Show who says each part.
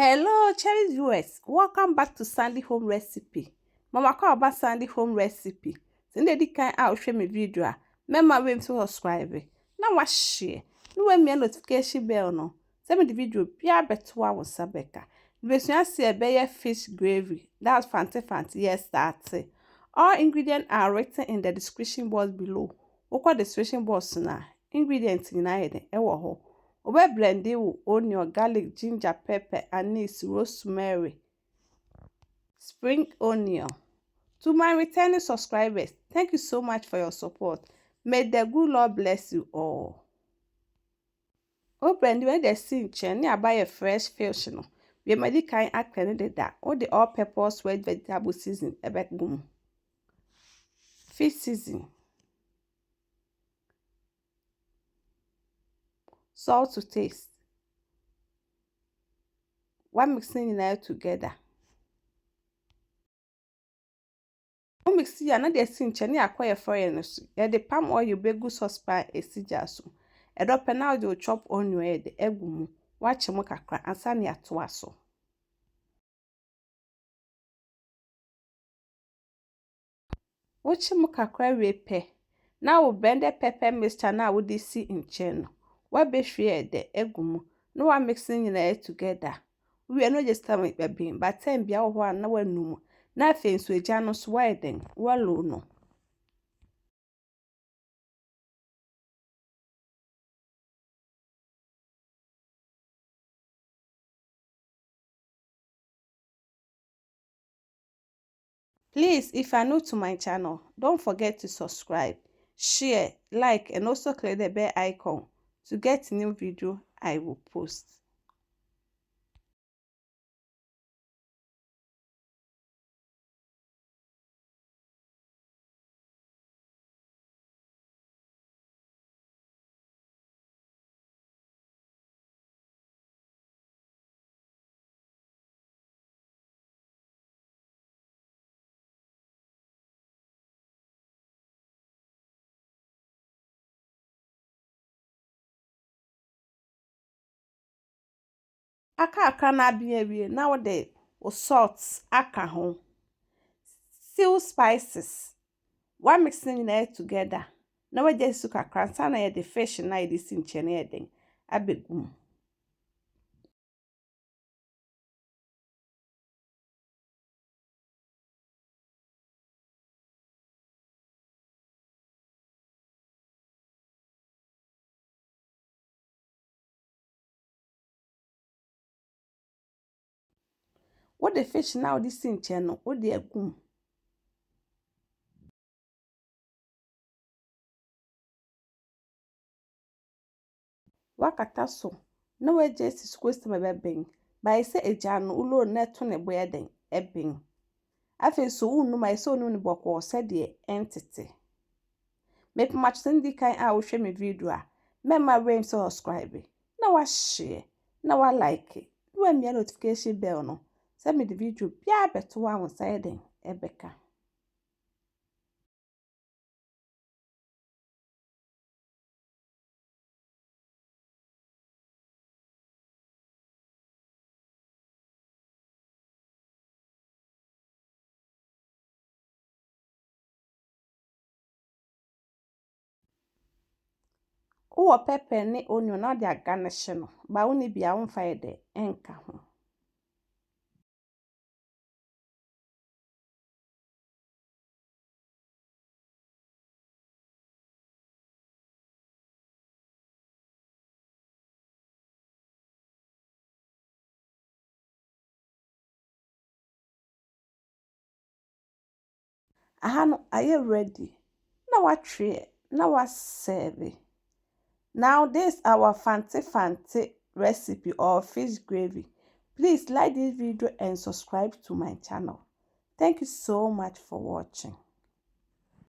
Speaker 1: Hello, cherished viewers. Welcome back to Sandy Home Recipe. Mama call about Sandy Home Recipe. Send the kind out share my video. Remember when to subscribe. Now what share. No when me notification bell no. Send me the video. Pia beto wa wonsabeka. The best see a bear fish gravy. That's Fante Fante. Yes, that's it. All ingredients are written in the description box below. Okwa description box na ingredients ni na yede ewo ho. We blend it with onion, garlic, ginger, pepper, anise, rosemary, spring onion. To my returning subscribers, thank you so much for your support. May the good Lord bless you all. We blend when the scene chain buy a fresh fish no. We made kind acting that all the all-purpose red vegetable season ebek boom. Fish season. Salt to taste. One mixing in it together. Mix ya na de si nche na akwa ye fry no so. Ye de palm oil begu saucepan esija so. E do pe na o chop onion e de egu mu. Wa chemo kakra ansa na ato aso. Wo chemo kakra we pe. Na wo blended pepper mixture na wo de si nche no. Wa be hwe e de egu mu. No wa mixing na together. We no just time be bin, but time bia wo ho na wa num. Na afi nso eja no so wa eden. Wa lo no. Please, if you are new to my channel, don't forget to subscribe, share, like, and also click the bell icon to get new video I will post. Aka na abia wie na wo de salt aka ho. Seal spices. One mixing na together. Na we just suka kransa na ye the fish na ye de sinche na ye den abegum. What the fish now this sinche no wo de agum. Wakata so na we just squeeze me beben by say eja no ulo na to ne boye den ebin afi so unu mai so unu ne boko se de entity make match ndi kan a wo hwe me video a memma rain so subscribe na wa share na wa like na mi notification bell no se me the video bia beto wa won sai den ebeka. Uwo pepper ne onion na de garnish no ba woni bia won fa de enka ho. Aha no aye ready. Na wa tray na wa serve. Now this our Fante Fante recipe or fish gravy. Please like this video and subscribe to my channel. Thank you so much for watching.